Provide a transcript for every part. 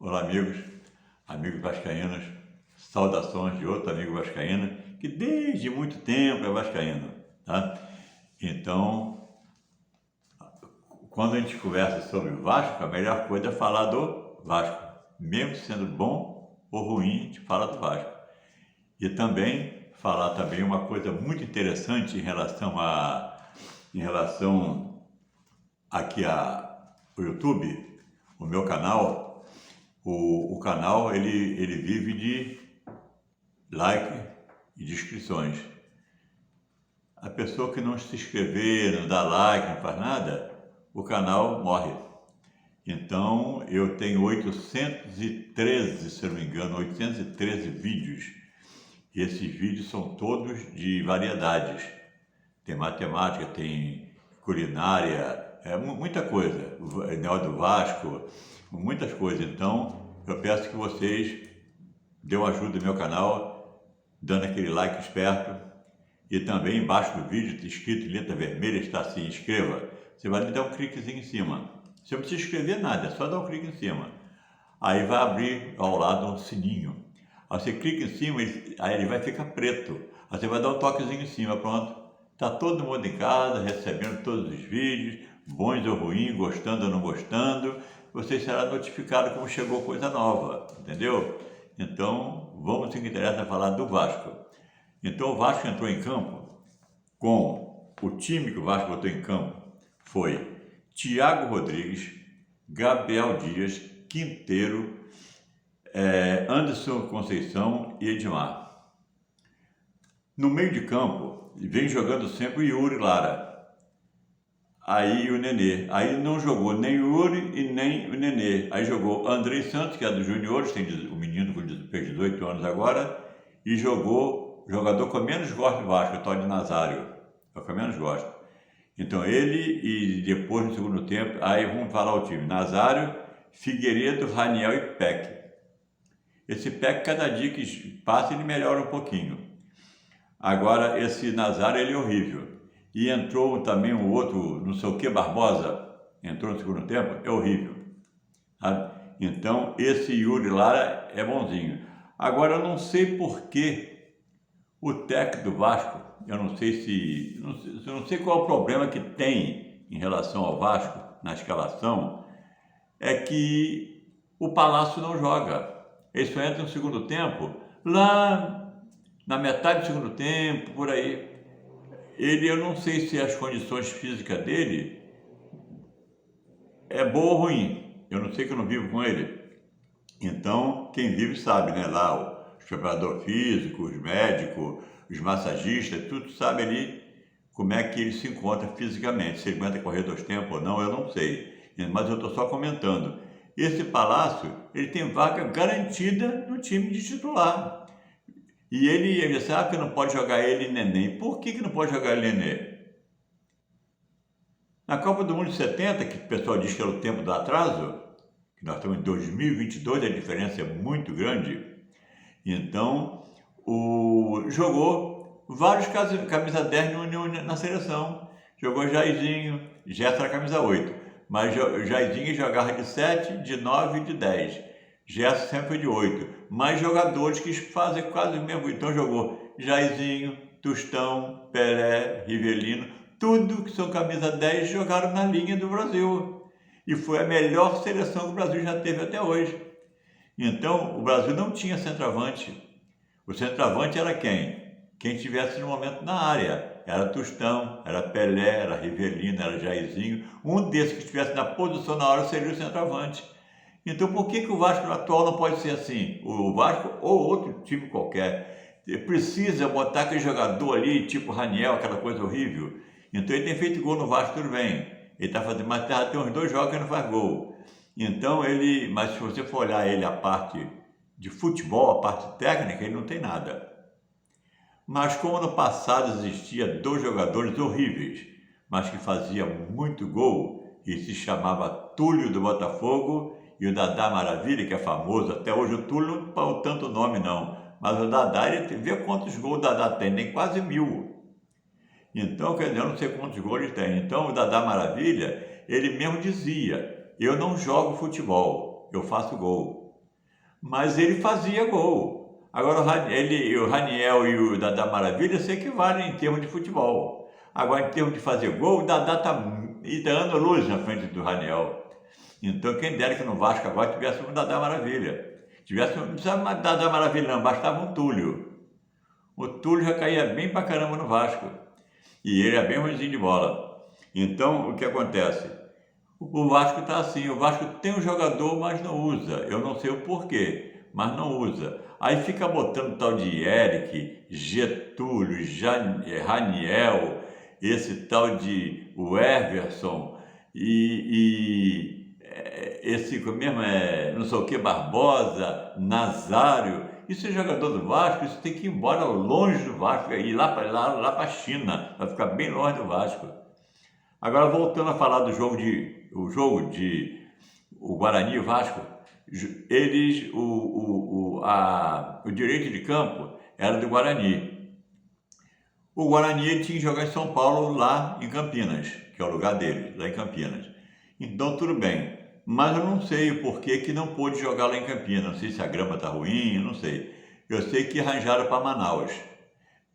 Olá, amigos vascaínos, saudações de outro amigo vascaíno que desde muito tempo é vascaíno, tá? Então, quando a gente conversa sobre o Vasco, a melhor coisa é falar do Vasco, mesmo sendo bom ou ruim, a gente fala do Vasco. E também falar também uma coisa muito interessante em relação aqui ao YouTube, o meu canal. O canal ele vive de like e de inscrições. A pessoa que não se inscrever, não dá like, não faz nada, o canal morre. Então eu tenho 813, se eu não me engano, 813 vídeos. E esses vídeos são todos de variedades. Tem matemática, tem culinária, muita coisa. O negócio do Vasco, muitas coisas. Então eu peço que vocês dêem ajuda no meu canal, dando aquele like esperto. E também embaixo do vídeo está escrito em letra vermelha, está assim, inscreva. Você vai dar um cliquezinho em cima. Você não precisa escrever nada, é só dar um clique em cima. Aí vai abrir ao lado um sininho. Aí você clica em cima, aí ele vai ficar preto. Aí você vai dar um toquezinho em cima, pronto. Está todo mundo em casa, recebendo todos os vídeos, bons ou ruins, gostando ou não gostando. Você será notificado como chegou coisa nova, entendeu? Então, vamos se interessa a falar do Vasco. Então, o Vasco entrou em campo com o time que o Vasco botou em campo foi Thiago Rodrigues, Gabriel Dias, Quinteiro, Anderson Conceição e Edmar. No meio de campo, vem jogando sempre o Yuri Lara. Aí o Nenê. Aí não jogou nem o Yuri e nem o Nenê. Aí jogou Andrei Santos, que é dos juniores, tem o menino que fez 18 anos agora, e jogou o jogador que eu menos gosto do Vasco, o Tony Nazário. É o que eu menos gosto. Então ele e depois no segundo tempo, aí vamos falar o time. Nazário, Figueiredo, Raniel e Peck. Esse Peck, cada dia que passa, ele melhora um pouquinho. Agora, esse Nazário, ele é horrível. E entrou também um outro, não sei o que, Barbosa, entrou no segundo tempo, é horrível. Sabe? Então, esse Yuri Lara é bonzinho. Agora, eu não sei por que o técnico do Vasco, eu não sei qual é o problema que tem em relação ao Vasco, na escalação, é que o Palácio não joga. Ele só entra no segundo tempo, lá na metade do segundo tempo, por aí. Eu não sei se as condições físicas dele é boa ou ruim. Eu não sei, que eu não vivo com ele. Então, quem vive sabe, né? Lá, os preparadores físicos, os médicos, os massagistas, tudo sabe ali como é que ele se encontra fisicamente. Se ele aguenta correr 2 tempos ou não, eu não sei. Mas eu estou só comentando. Esse Palácio, ele tem vaga garantida no time de titular. E ele disse, que não pode jogar ele e Nenê. Por que não pode jogar ele e Nenê? Na Copa do Mundo de 70, que o pessoal diz que era o tempo do atraso, que nós estamos em 2022, a diferença é muito grande. Então, jogou vários camisa 10 na seleção. Jogou Jairzinho, Gerson era camisa 8. Mas Jairzinho jogava de 7, de 9 e de 10. Gerson sempre foi de 8. Mais jogadores que fazem quase o mesmo. Então jogou Jairzinho, Tostão, Pelé, Rivelino. Tudo que são camisa 10 jogaram na linha do Brasil. E foi a melhor seleção que o Brasil já teve até hoje. Então o Brasil não tinha centroavante. O centroavante era quem? Quem estivesse no momento na área. Era Tostão, era Pelé, era Rivelino, era Jairzinho. Um desses que estivesse na posição na hora seria o centroavante. Então por que o Vasco atual não pode ser assim? O Vasco ou outro time qualquer precisa botar aquele jogador ali, tipo Raniel, aquela coisa horrível. Então ele tem feito gol no Vasco, tudo bem. Ele está fazendo, mas tem uns 2 jogos que ele não faz gol. Então mas se você for olhar ele a parte de futebol, a parte técnica, ele não tem nada. Mas como no passado existia 2 jogadores horríveis, mas que faziam muito gol, e se chamava Túlio do Botafogo e o Dadá Maravilha, que é famoso, até hoje o Túlio não tem tanto nome não, mas o Dadá, ele vê quantos gols o Dadá tem quase 1000. Então, quer dizer, eu não sei quantos gols ele tem. Então, o Dadá Maravilha, ele mesmo dizia, eu não jogo futebol, eu faço gol. mas ele fazia gol. Agora o Raniel e o Dadá Maravilha se equivalem em termos de futebol. Agora, em termos de fazer gol, o Dadá está dando luz na frente do Raniel. Então, quem dera que no Vasco agora tivesse um Dadá Maravilha. Não precisava mais Dadá Maravilha, não, bastava um Túlio. O Túlio já caía bem pra caramba no Vasco. E ele é bem ruimzinho de bola. Então, o que acontece? O Vasco está assim, o Vasco tem um jogador, mas não usa. Eu não sei o porquê, mas não usa. Aí fica botando tal de Eric, Getúlio, Raniel, esse tal de o Everson esse mesmo não sei o que, Barbosa, Nazário. Isso é jogador do Vasco, isso tem que ir embora longe do Vasco, ir lá para a China, vai ficar bem longe do Vasco. Agora, voltando a falar do jogo o Guarani e o Vasco, eles, o direito de campo era do Guarani. O Guarani tinha que jogar em São Paulo, lá em Campinas, que é o lugar deles, lá em Campinas. Então, tudo bem. Mas eu não sei o porquê que não pôde jogar lá em Campinas. Não sei se a grama está ruim, eu não sei. Eu sei que arranjaram para Manaus.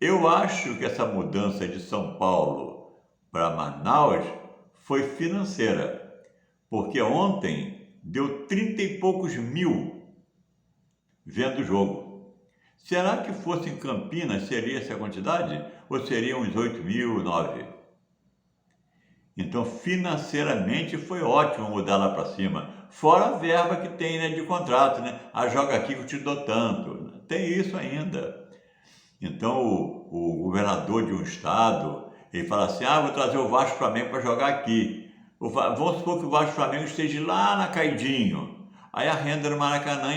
Eu acho que essa mudança de São Paulo para Manaus foi financeira, porque ontem deu 30 e poucos mil vendo o jogo. Será que fosse em Campinas seria essa quantidade? Ou seria uns 8 mil, 9? Então, financeiramente foi ótimo mudar lá para cima. Fora a verba que tem, né, de contrato, né? Ah, joga aqui que eu te dou tanto. Tem isso ainda. Então, o governador de um estado, ele fala assim, vou trazer o Vasco Flamengo para jogar aqui. Vamos supor que o Vasco Flamengo esteja lá na Caidinho. Aí a renda no Maracanã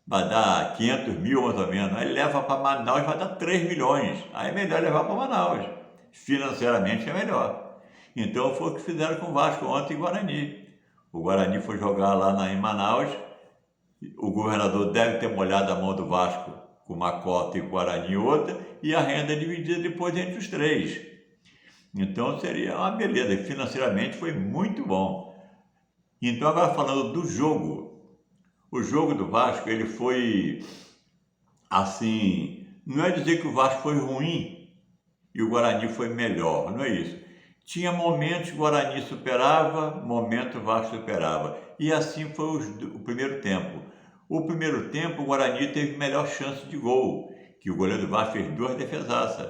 vai dar 500 mil mais ou menos. Aí leva para Manaus, vai dar 3 milhões. Aí é melhor levar para Manaus. Financeiramente é melhor. Então foi o que fizeram com o Vasco ontem e Guarani. O Guarani foi jogar lá em Manaus. O governador deve ter molhado a mão do Vasco com uma cota e o Guarani outra, e a renda é dividida depois entre os três. Então seria uma beleza, financeiramente foi muito bom. Então agora falando do jogo, o jogo do Vasco, ele foi assim, não é dizer que o Vasco foi ruim e o Guarani foi melhor, não é isso. Tinha momentos que o Guarani superava, momentos o Vasco superava, e assim foi o primeiro tempo. O primeiro tempo, o Guarani teve melhor chance de gol, que o goleiro do Vasco fez 2 defesaças.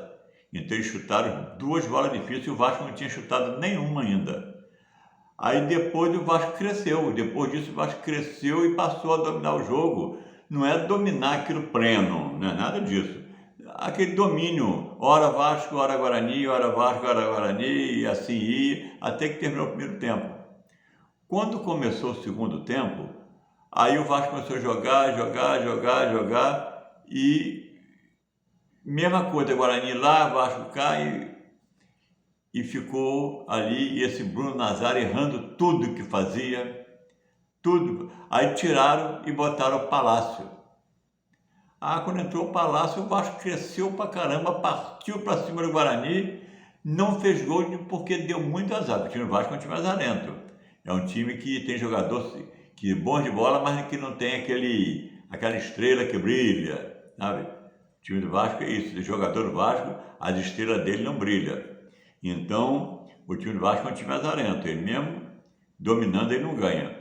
Então eles chutaram 2 bolas difíceis e o Vasco não tinha chutado nenhuma ainda. Aí depois o Vasco cresceu, depois disso o Vasco cresceu e passou a dominar o jogo. Não é dominar aquilo pleno, não é nada disso. Aquele domínio, ora Vasco, ora Guarani, ora Vasco, ora Guarani, e assim ia, até que terminou o primeiro tempo. Quando começou o segundo tempo, aí o Vasco começou a jogar, e mesma coisa, Guarani lá, Vasco cá, e ficou ali, e esse Bruno Nazário errando tudo que fazia, tudo. Aí tiraram e botaram o Palácio. Quando entrou o Palácio, o Vasco cresceu pra caramba, partiu para cima do Guarani, não fez gol porque deu muito azar. O time do Vasco é um time azarento. É um time que tem jogador que bom de bola, mas que não tem aquela estrela que brilha, sabe? O time do Vasco é isso, o jogador do Vasco, as estrelas dele não brilham. Então, o time do Vasco é um time azarento, ele mesmo dominando, ele não ganha.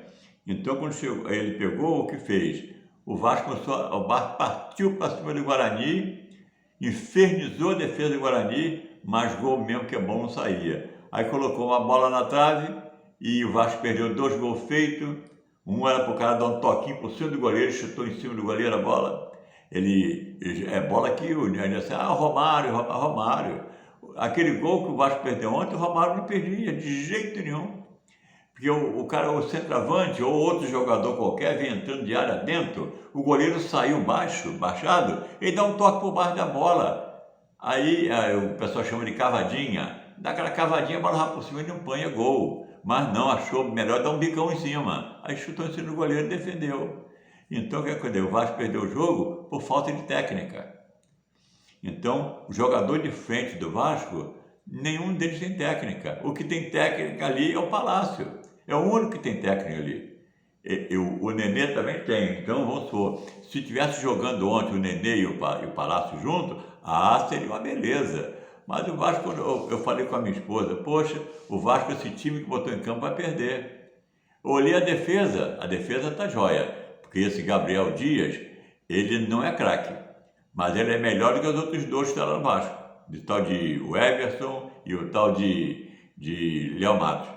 Então, quando ele pegou, o que fez? O Vasco partiu para cima do Guarani, infernizou a defesa do Guarani, mas gol mesmo que é bom não saía. Aí colocou uma bola na trave e o Vasco perdeu 2 gols feitos. Um era para o cara dar um toquinho por cima do goleiro, chutou em cima do goleiro a bola. Bola que ele disse, Romário. Aquele gol que o Vasco perdeu ontem, o Romário não perdia de jeito nenhum. Porque o centroavante ou outro jogador qualquer vem entrando de área dentro, o goleiro saiu baixado, ele dá um toque por baixo da bola. Aí o pessoal chama de cavadinha. Dá aquela cavadinha, a bola vai por cima e não põe gol. Mas não, achou melhor dar um bicão em cima. Aí chutou em cima do goleiro e defendeu. Então o que aconteceu? O Vasco perdeu o jogo por falta de técnica. Então, o jogador de frente do Vasco, nenhum deles tem técnica. O que tem técnica ali é o Palácio. É o único que tem técnica ali. O Nenê também tem. Então, vamos supor, se tivesse jogando ontem o Nenê e o Palácio junto, seria uma beleza. Mas o Vasco, eu falei com a minha esposa, poxa, o Vasco, esse time que botou em campo, vai perder. Eu olhei a defesa tá jóia, porque esse Gabriel Dias, ele não é craque, mas ele é melhor do que os outros dois que estão lá no Vasco, o tal de Everson e o tal de Léo Matos.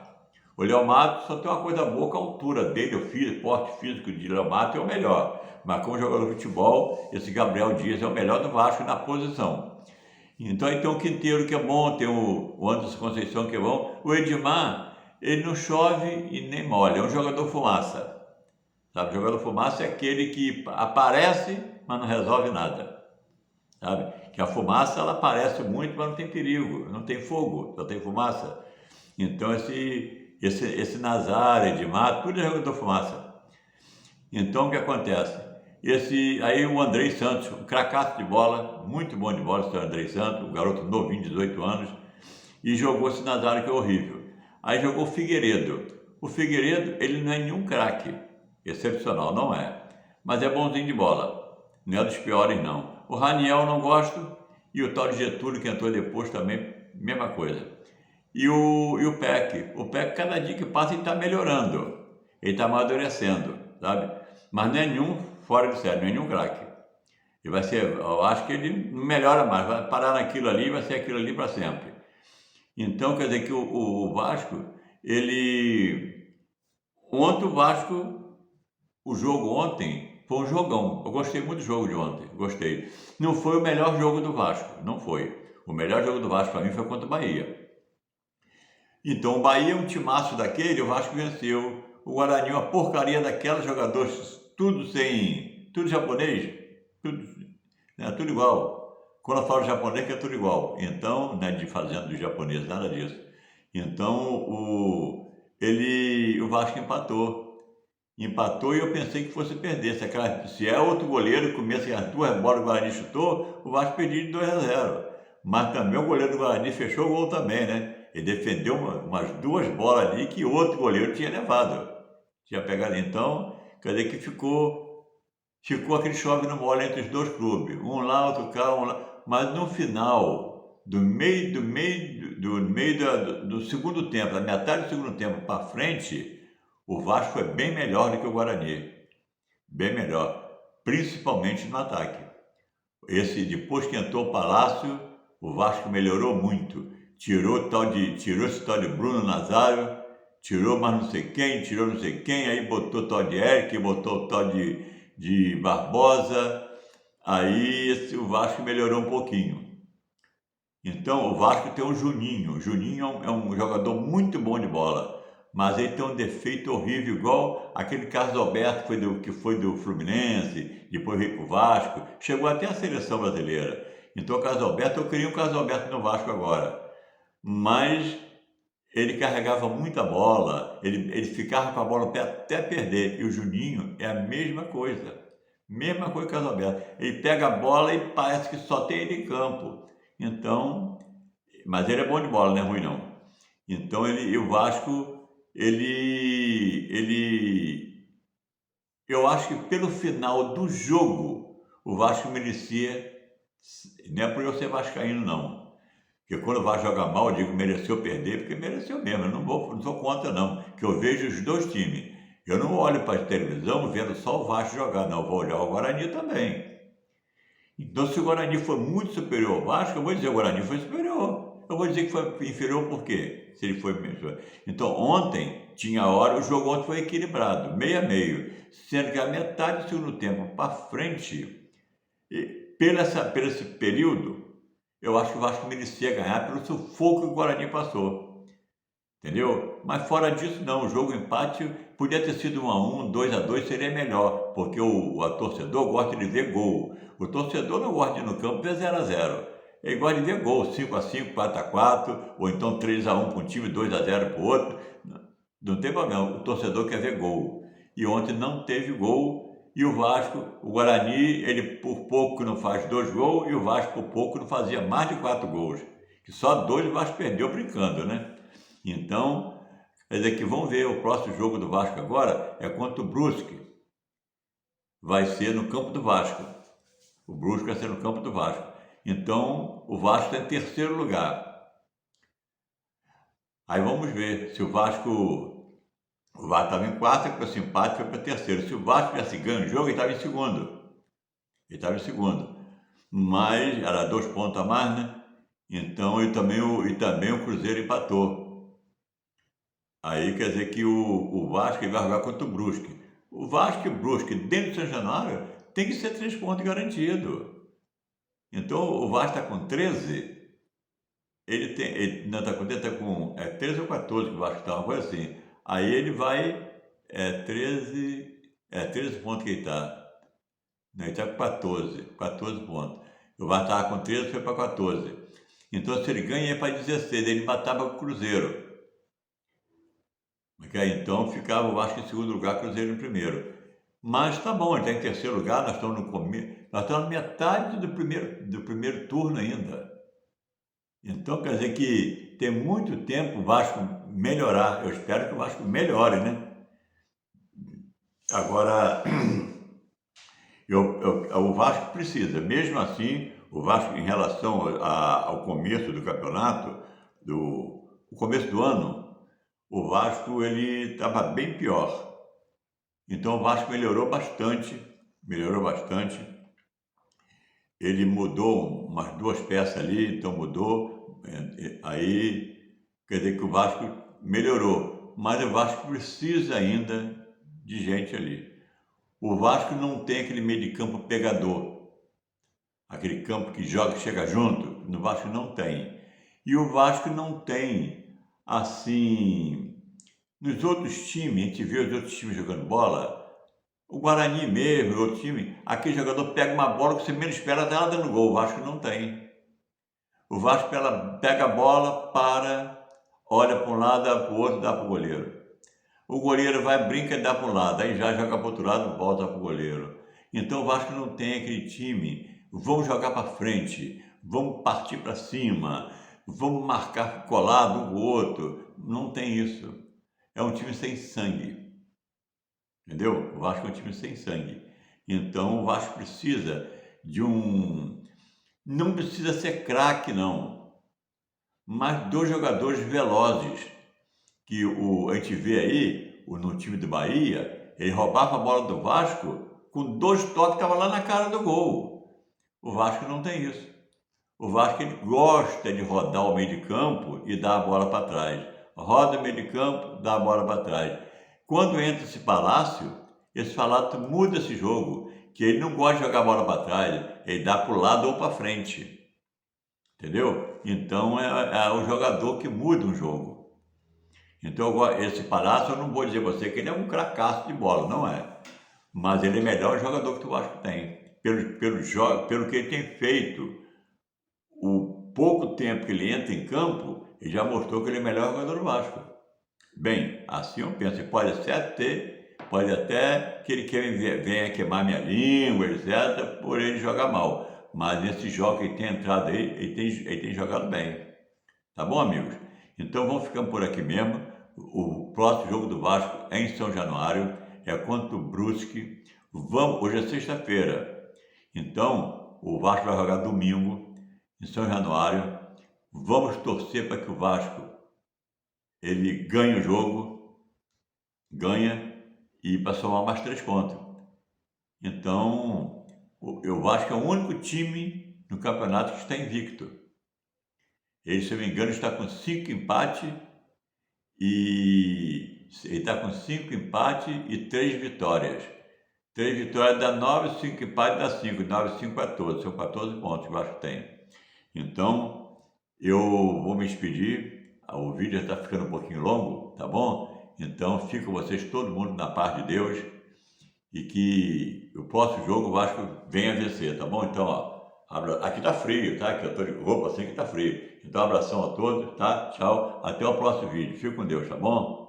O Léo Matos só tem uma coisa boa, que a altura dele, o porte físico de Léo Matos é o melhor, mas como jogador de futebol, esse Gabriel Dias é o melhor do Vasco na posição. Então aí tem o Quinteiro, que é bom, tem o Anderson Conceição, que é bom. O Edmar, ele não chove e nem molha, é um jogador fumaça. Sabe? O jogador fumaça é aquele que aparece, mas não resolve nada. Sabe? Que a fumaça, ela aparece muito, mas não tem perigo, não tem fogo, só tem fumaça. Então esse Nazário, Edmar, tudo é jogador fumaça. Então o que acontece? Aí o Andrei Santos, um cracaço de bola, muito bom de bola, esse Andrei Santos, um garoto novinho, 18 anos, e jogou esse Nazário, que é horrível. Aí jogou o Figueiredo. O Figueiredo, ele não é nenhum craque, excepcional, não é, mas é bonzinho de bola, não é dos piores não. O Raniel não gosto, e o tal de Getúlio, que entrou depois também, mesma coisa. E o Peck, cada dia que passa, ele está melhorando, ele está amadurecendo, sabe? Mas não é nenhum fora de série, não é nenhum craque. E vai ser, eu acho que ele não melhora mais, vai parar naquilo ali e vai ser aquilo ali para sempre. Então, quer dizer que o Vasco, ontem o Vasco, o jogo ontem foi um jogão. Eu gostei muito do jogo de ontem, gostei. Não foi o melhor jogo do Vasco, não foi. O melhor jogo do Vasco para mim foi contra o Bahia. Então, o Bahia é um timaço daquele, o Vasco venceu. O Guarani, uma porcaria daquela, jogadores tudo japonês, tudo igual. Quando eu falo japonês, que é tudo igual. Então, não é de fazenda do japonês, nada disso. Então, o Vasco empatou e eu pensei que fosse perder. Se é outro goleiro, começa as duas bolas, o Guarani chutou, o Vasco perdia de 2-0. Mas também o goleiro do Guarani fechou o gol também, né? Ele defendeu umas duas bolas ali que outro goleiro tinha levado. Tinha pegado. Então, quer dizer que ficou aquele chove no mole entre os dois clubes. Um lá, outro cá, um lá. Mas no final, do segundo tempo, da metade do segundo tempo para frente, o Vasco foi bem melhor do que o Guarani. Bem melhor. Principalmente no ataque. Depois que entrou o Palácio, o Vasco melhorou muito. Tirou esse tal de Bruno Nazário, tirou mais não sei quem, aí botou o tal de Eric, botou o tal de Barbosa, aí o Vasco melhorou um pouquinho. Então o Vasco tem o Juninho é um jogador muito bom de bola, mas ele tem um defeito horrível, igual aquele Carlos Alberto que foi do Fluminense, depois veio para o Vasco, chegou até a seleção brasileira. Então o Carlos Alberto, eu queria um Carlos Alberto no Vasco agora, mas ele carregava muita bola, ele ficava com a bola no pé até perder. E o Juninho é a mesma coisa que o Carlos Alberto. Ele pega a bola e parece que só tem ele em campo. Então, mas ele é bom de bola, não é ruim não. Então o Vasco, eu acho que pelo final do jogo, o Vasco merecia, não é por eu ser vascaíno não. Porque quando vai jogar mal, eu digo mereceu perder, porque mereceu mesmo. Eu não sou contra, não. Que eu vejo os dois times. Eu não olho para a televisão vendo só o Vasco jogar, não. Eu vou olhar o Guarani também. Então, se o Guarani foi muito superior ao Vasco, eu vou dizer que o Guarani foi superior. Eu vou dizer que foi inferior por quê? Se ele foi superior. Então, ontem, o jogo ontem foi equilibrado, meio a meio. Sendo que a metade do segundo tempo para frente, pelo esse período, eu acho que o Vasco merecia ganhar pelo sufoco que o Guarani passou. Entendeu? Mas fora disso, não. O jogo empate podia ter sido 1-1, 2-2, seria melhor. Porque a torcedor gosta de ver gol. O torcedor não gosta de ir no campo ver 0-0. Ele gosta de ver gol, 5-5, 4-4, ou então 3-1 para um time, 2-0 para o outro. Não tem problema. O torcedor quer ver gol. E ontem não teve gol. E o Vasco, o Guarani, ele por pouco não faz 2 gols, e o Vasco por pouco não fazia mais de 4 gols. Que só 2 o Vasco perdeu brincando, né? Então, Quer dizer que vamos ver o próximo jogo do Vasco agora é contra o Brusque. Vai ser no campo do Vasco. O Brusque vai ser no campo do Vasco. Então, o Vasco está em terceiro lugar. Aí vamos ver se o Vasco estava em quarto, com esse empate foi para terceiro. Se o Vasco tivesse ganho o jogo, ele estava em segundo. Ele estava em segundo. Mas era 2 pontos a mais, né? Então, e também o Cruzeiro empatou. Aí quer dizer que o Vasco vai jogar contra o Brusque. O Vasco e o Brusque, dentro de São Januário, tem que ser 3 pontos garantido. Então, o Vasco está com 13. Ele não está com 13, está com 13 ou 14 que o Vasco está, uma coisa assim. Aí ele vai, 13 pontos que ele está. Ele está com 14 pontos. O Vasco estava com 13, foi para 14. Então, se ele ganha, é para 16, ele empatava com o Cruzeiro. Então, ficava o Vasco em segundo lugar, Cruzeiro em primeiro. Mas tá bom, ele está em terceiro lugar, nós estamos no começo, nós estamos na metade do primeiro turno ainda. Então, quer dizer que tem muito tempo o Vasco melhorar. Eu espero que o Vasco melhore, né? Agora, o Vasco precisa, mesmo assim, o Vasco em relação ao começo do campeonato, o começo do ano, o Vasco ele estava bem pior. Então o Vasco melhorou bastante. Ele mudou umas 2 peças ali, então mudou. Aí quer dizer que o Vasco melhorou, mas o Vasco precisa ainda de gente ali. O Vasco não tem aquele meio de campo pegador, aquele campo que joga e chega junto, no Vasco não tem. E o Vasco não tem, assim, nos outros times, a gente vê os outros times jogando bola, o Guarani mesmo, o outro time, aquele jogador pega uma bola que você menos espera, está ela dando gol. O Vasco não tem. O Vasco pega a bola, olha para um lado, dá para o outro, dá para o goleiro. O goleiro vai, brinca e dá para um lado, aí já joga para o outro lado, volta para o goleiro. Então o Vasco não tem aquele time, vamos jogar para frente, vamos partir para cima, vamos marcar colado um com o outro. Não tem isso. É um time sem sangue. Entendeu? O Vasco é um time sem sangue. Então o Vasco precisa de não precisa ser craque, não, mas 2 jogadores velozes, que a gente vê aí, no time do Bahia, ele roubava a bola do Vasco, com 2 toques estava lá na cara do gol. O Vasco não tem isso. O Vasco ele gosta de rodar o meio de campo e dar a bola para trás. Roda o meio de campo, dá a bola para trás. Quando entra esse Palácio muda esse jogo, que ele não gosta de jogar a bola para trás, ele dá para o lado ou para frente. Entendeu? Então é o jogador que muda um jogo. Então esse Palácio, eu não vou dizer a você que ele é um cracaço de bola, não é. Mas ele é melhor jogador que o Vasco tem. Pelo que ele tem feito, o pouco tempo que ele entra em campo, ele já mostrou que ele é o melhor jogador do Vasco. Bem, assim eu penso, pode até que ele venha queimar minha língua, etc., por ele jogar mal. Mas nesse jogo que ele tem entrado aí, ele tem jogado bem. Tá bom, amigos? Então vamos ficando por aqui mesmo. O próximo jogo do Vasco é em São Januário, é contra o Brusque. Hoje é sexta-feira. Então, o Vasco vai jogar domingo em São Januário. Vamos torcer para que o Vasco ele ganhe o jogo, e para somar mais 3 pontos. Então, o Vasco é o único time no campeonato que está invicto. Ele, se eu não me engano, está com 5 empates e 3 vitórias. 3 vitórias dá 9, 5 empates dá 5, 9, 5, 14. São 14 pontos que o Vasco tem. Então, eu vou me despedir. O vídeo já está ficando um pouquinho longo, tá bom? Então, fico vocês, todo mundo, na paz de Deus, e que o próximo jogo o Vasco venha vencer, tá bom? Então, aqui tá frio, tá? Que eu tô de roupa assim que tá frio. Então, um abração a todos, tá? Tchau, até o próximo vídeo. Fique com Deus, tá bom?